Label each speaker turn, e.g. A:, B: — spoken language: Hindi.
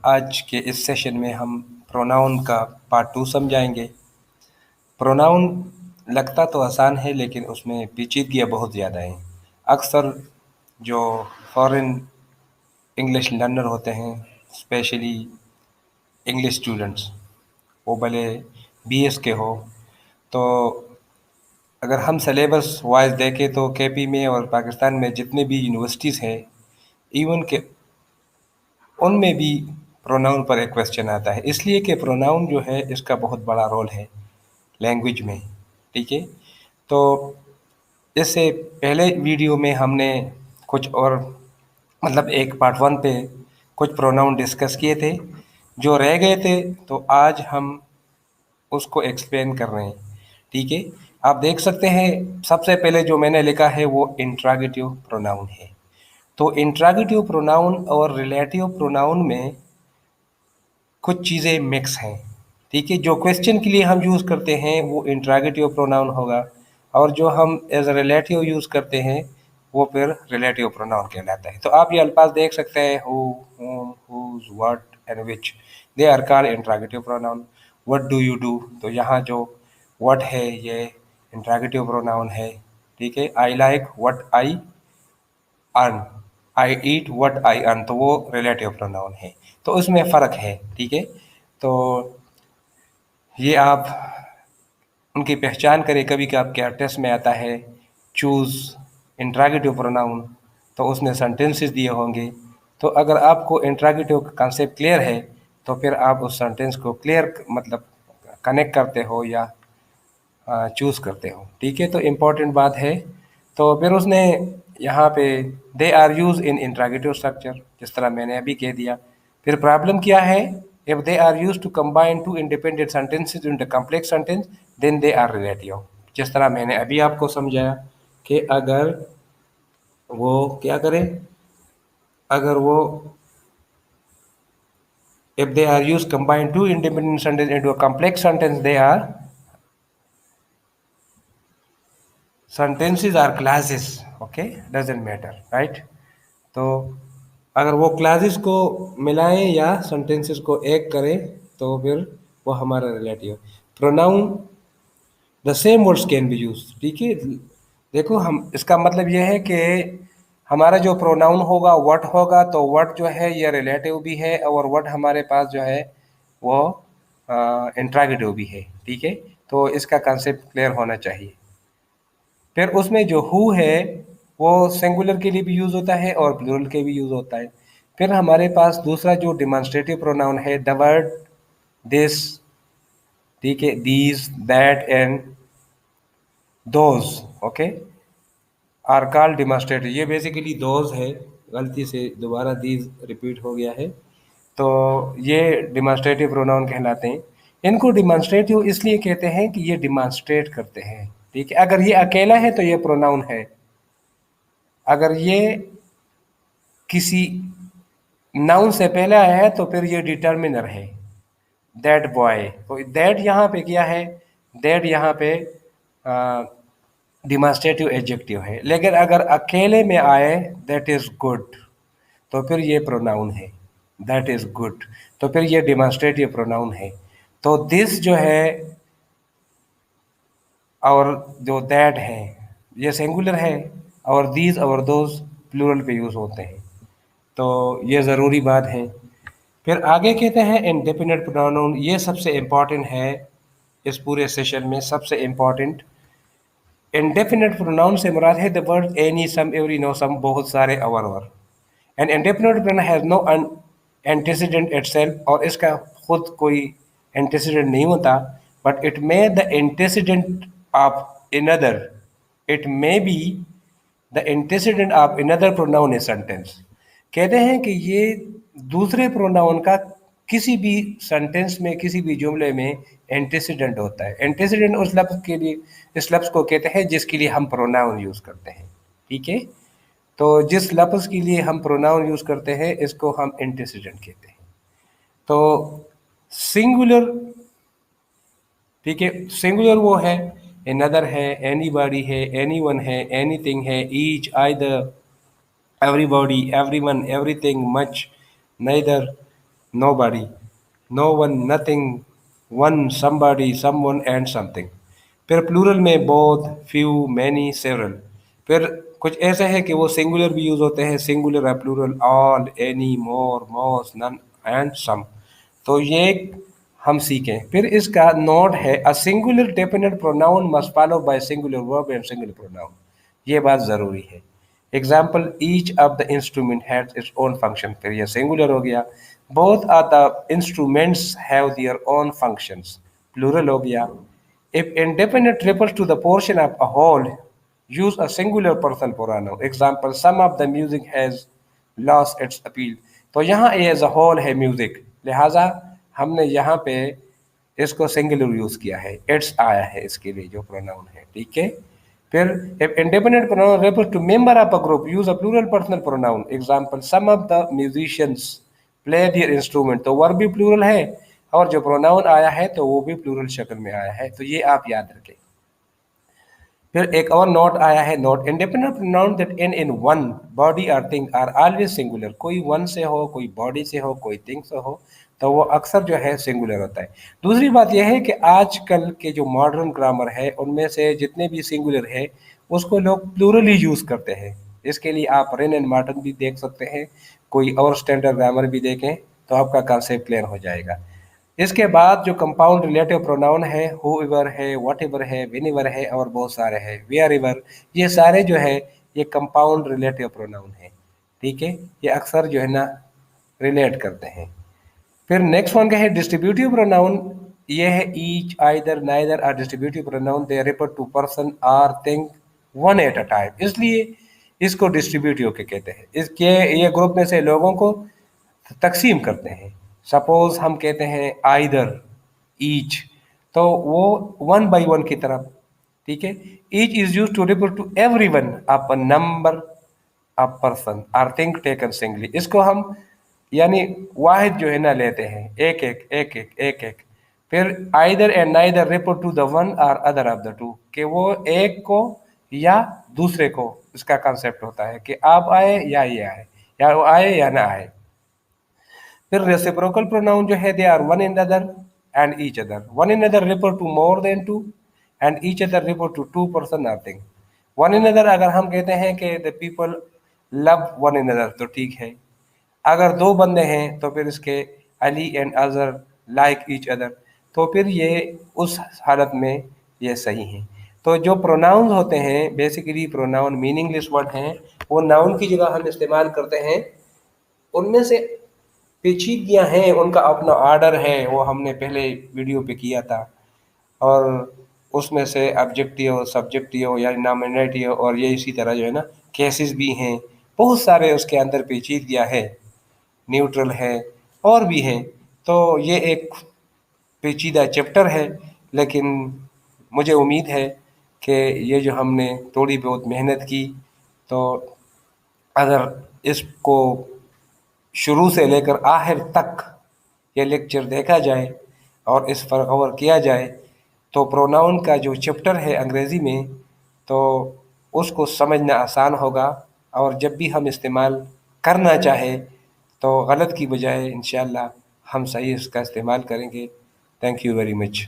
A: आज के इस सेशन में हम प्रोनाउन का पार्ट 2 समझाएंगे। प्रोनाउन लगता तो आसान है लेकिन उसमें पेचीदगियाँ बहुत ज़्यादा हैं। अक्सर जो फॉरेन इंग्लिश लर्नर होते हैं, स्पेशली इंग्लिश स्टूडेंट्स, वो भले बीएस के हो, तो अगर हम सिलेबस वाइज देखें तो केपी में और पाकिस्तान में जितने भी यूनिवर्सिटीज़ हैं, इवन के उनमें भी प्रोनाउन पर एक क्वेश्चन आता है, इसलिए कि प्रोनाउन जो है इसका बहुत बड़ा रोल है लैंग्वेज में। ठीक है, तो इससे पहले वीडियो में हमने कुछ और मतलब एक पार्ट 1 पे कुछ प्रोनाउन डिस्कस किए थे जो रह गए थे, तो आज हम उसको एक्सप्लेन कर रहे हैं। ठीक है, आप देख सकते हैं सबसे पहले जो मैंने लिखा है वो इंट्रागेटिव प्रोनाउन है। तो इंट्रागेटिव प्रोनाउन और रिलेटिव प्रोनाउन में कुछ चीज़ें मिक्स हैं। ठीक है, जो क्वेश्चन के लिए हम यूज़ करते हैं वो इंट्रागेटिव प्रोनाउन होगा, और जो हम एज रिलेटिव यूज़ करते हैं वो फिर रिलेटिव प्रोनाउन कहलाता है। तो आप ये अल्फाज देख सकते हैं, who, whom, whose, what and which, they are called interrogative pronoun. What do you do, तो यहाँ जो व्हाट है ये इंट्रागेटिव प्रोनाउन है। ठीक है, I like what I earn, I eat what I earn, तो वो रिलेटिव प्रोनाउन है। तो उसमें फ़र्क है। ठीक है, तो ये आप उनकी पहचान करें। कभी कभी क्या टेस्ट में आता है चूज़ इंट्रागेटिव प्रोनाउन, तो उसने सेंटेंसेस दिए होंगे। तो अगर आपको इंट्रागेटिव का कॉन्सेप्ट क्लियर है तो फिर आप उस सेंटेंस को क्लियर मतलब कनेक्ट करते हो या चूज़ करते हो। ठीक है, तो इम्पोर्टेंट बात है। तो फिर उसने यहाँ पे they are use in interrogative structure, जिस तरह मैंने अभी कह दिया। फिर प्रॉब्लम क्या है, if they are use to combine two independent sentences in the complex sentence then they are relative, जिस तरह मैंने अभी आपको समझाया कि अगर वो क्या करें, अगर वो if they are used combine two independent sentences into a complex sentence, they are sentences are clauses. Okay, doesn't matter, right? तो अगर वो क्लासेस को मिलाएं या सेंटेंसेस को एक करें तो फिर वो हमारा relative pronoun. The same words can be use. ठीक है, देखो हम इसका मतलब यह है कि हमारा जो प्रोनाउन होगा व्हाट होगा, तो व्हाट जो है ये रिलेटिव भी है और व्हाट हमारे पास जो है वो इंट्रागेटिव भी है। ठीक है, तो इसका कंसेप्ट क्लियर होना चाहिए। फिर उसमें जो हु है वो सिंगुलर के लिए भी यूज़ होता है और प्लूरल के भी यूज़ होता है। फिर हमारे पास दूसरा जो डिमॉन्स्ट्रेटिव प्रोनाउन है द वर्ड दिस, ठीक है, these, that and those, okay, are called demonstrative. ये बेसिकली दोज है, गलती से दोबारा दीज रिपीट हो गया है, तो ये डिमॉन्स्ट्रेटिव प्रोनाउन कहलाते हैं। इनको डिमॉन्स्ट्रेटिव इसलिए कहते हैं कि ये डिमॉन्स्ट्रेट करते हैं। ठीक है, अगर ये अकेला है तो ये प्रोनाउन है, अगर ये किसी नाउन से पहले आया है तो फिर ये डिटर्मिनर है। दैट बॉय, तो दैट यहाँ पे क्या है, दैट यहाँ पे डिमॉन्स्ट्रेटिव एडजेक्टिव है। लेकिन अगर अकेले में आए दैट इज गुड, तो फिर ये प्रोनाउन है। दैट इज गुड, तो फिर ये डिमॉन्स्ट्रेटिव प्रोनाउन है। तो दिस जो है और जो दैट है ये सिंगुलर है, और दीज और दोज प्लूरल पे यूज होते हैं। तो ये ज़रूरी बात है। फिर आगे कहते हैं इंडेफिनिट प्रोनाउन, ये सबसे इम्पॉर्टेंट है इस पूरे सेशन में, सबसे इम्पॉर्टेंट। इंडेफिनिट प्रोनाउन से मुराद है the word any, some, every, no, some, बहुत सारे, और and indefinite pronoun has no antecedent itself, और इसका खुद कोई एंटीसीडेंट नहीं होता, but it may the antecedent of another, it may be the antecedent of another pronoun in sentence. कहते हैं कि ये दूसरे प्रोनाउन का किसी भी सेंटेंस में, किसी भी जुमले में एंटीसीडेंट होता है। एंटीसीडेंट उस लफ्ज़ के लिए, इस लफ्ज़ को कहते हैं जिसके लिए हम प्रोनाउन यूज़ करते हैं। ठीक है, तो जिस लफ्ज़ के लिए हम प्रोनाउन यूज़ करते हैं इसको हम एंटीसीडेंट कहते हैं। तो सिंगुलर, ठीक है, सिंगुलर वो है अनदर है, एनीबॉडी है, एनीवन है, एनीथिंग है, each, either, everybody, everyone, everything, much, neither, nobody, no one, nothing, one, somebody, someone and something। फिर प्लूरल में both, few, many, several। फिर कुछ ऐसे हैं कि वो सिंगुलर भी यूज होते हैं, सिंगुलर है plural, all, any, more, most, none and some. तो ये हम सीखें। फिर इसका नोट है, a singular definite pronoun must follow by singular verb and singular pronoun. ये बात ज़रूरी है। Example, each of the instrument has its own function. फिर यह सिंगुलर हो गया। Both are the instruments have their own functions. Plural हो गया। If indefinite refers to the portion of a whole, use a singular personal pronoun। Example, some of the music has lost its appeal। तो यहाँ एज a whole है म्यूजिक, लिहाजा हमने यहाँ पे इसको सिंगुलर यूज किया है, इट्स आया है इसके लिए जो प्रोनाउन है, ठीक है। फिर if indefinite pronoun refers to member of a group, use a plural personal pronoun। Example, some of the musicians play their instrument। तो वर्ब भी प्लूरल है और जो प्रोनाउन आया है तो वो भी प्लूरल शक्ल में आया है, तो ये आप याद रखें। फिर एक और नोट आया है, note, independent pronoun that and in one body और थिंग आर ऑलवेज सिंगुलर। कोई वन से हो, कोई बॉडी से हो, कोई थिंग से हो, तो वो अक्सर जो है सिंगुलर होता है। दूसरी बात यह है कि आजकल के जो मॉडर्न ग्रामर है उनमें से जितने भी सिंगुलर है उसको लोग प्लूरली यूज़ करते हैं। इसके लिए आप रेन एंड मार्टन भी देख सकते हैं, कोई और स्टैंडर्ड ग्रामर भी देखें तो आपका कॉन्सेप्ट क्लियर हो जाएगा। इसके बाद जो कंपाउंड रिलेटिव प्रोनाउन है, हु एवर है, वट एवर है, वेन एवर है और बहुत सारे हैं, वेयर एवर, ये सारे जो है ये कंपाउंड रिलेटिव प्रोनाउन है, ठीक है। ये अक्सर जो है ना रिलेट करते हैं। फिर नेक्स्ट वन क्या है, डिस्ट्रीब्यूटिव प्रोनाउन। ये है each, either, neither are distributive pronoun, they refer to person or thing one at a time, इसलिए इसको डिस्ट्रीब्यूटिव के कहते हैं। इसके ये ग्रुप में से लोगों को तकसीम करते हैं। सपोज हम कहते हैं आइदर, ईच, तो वो वन बाई वन की तरफ, ठीक है। Each is use to refer to every one of number of person or thing taken singly. इसको हम यानी वाहिद जो है ना लेते हैं, एक एक एक एक एक एक। फिर either and neither refer to the one और अदर ऑफ द टू, कि वो एक को या दूसरे को, इसका कंसेप्ट होता है कि आप आए या ये आए, या वो आए या ना आए। फिर रेसिप्रोकल प्रोनाउन जो है, they are one in other and each other. One in other refer to more than two and each other refer to two person or thing. One in other अगर हम कहते हैं कि the people love one in other तो ठीक है। अगर दो बंदे हैं तो फिर इसके अली एंड अजर लाइक ईच अदर, तो फिर ये उस हालत में ये सही है। तो जो प्रोनाउंस होते हैं बेसिकली प्रोनाउन मीनिंगलेस वर्ड हैं, वो नाउन की जगह हम इस्तेमाल करते हैं। उनमें से पेचीदगियाँ हैं, उनका अपना ऑर्डर है, वो हमने पहले वीडियो पे किया था। और उसमें से ऑब्जेक्टिव, सब्जेक्टिव या नॉमिनेटिव और ये इसी तरह जो है ना केसेस भी हैं, बहुत सारे उसके अंदर पेचीदगियाँ हैं, न्यूट्रल है और भी हैं। तो ये एक पेचीदा चैप्टर है, लेकिन मुझे उम्मीद है कि ये जो हमने थोड़ी बहुत मेहनत की, तो अगर इसको शुरू से लेकर आखिर तक ये लेक्चर देखा जाए और इस पर गौर किया जाए, तो प्रोनाउन का जो चैप्टर है अंग्रेज़ी में, तो उसको समझना आसान होगा। और जब भी हम इस्तेमाल करना चाहे तो गलत की बजाय इंशाअल्लाह हम सही इसका इस्तेमाल करेंगे। Thank you very much.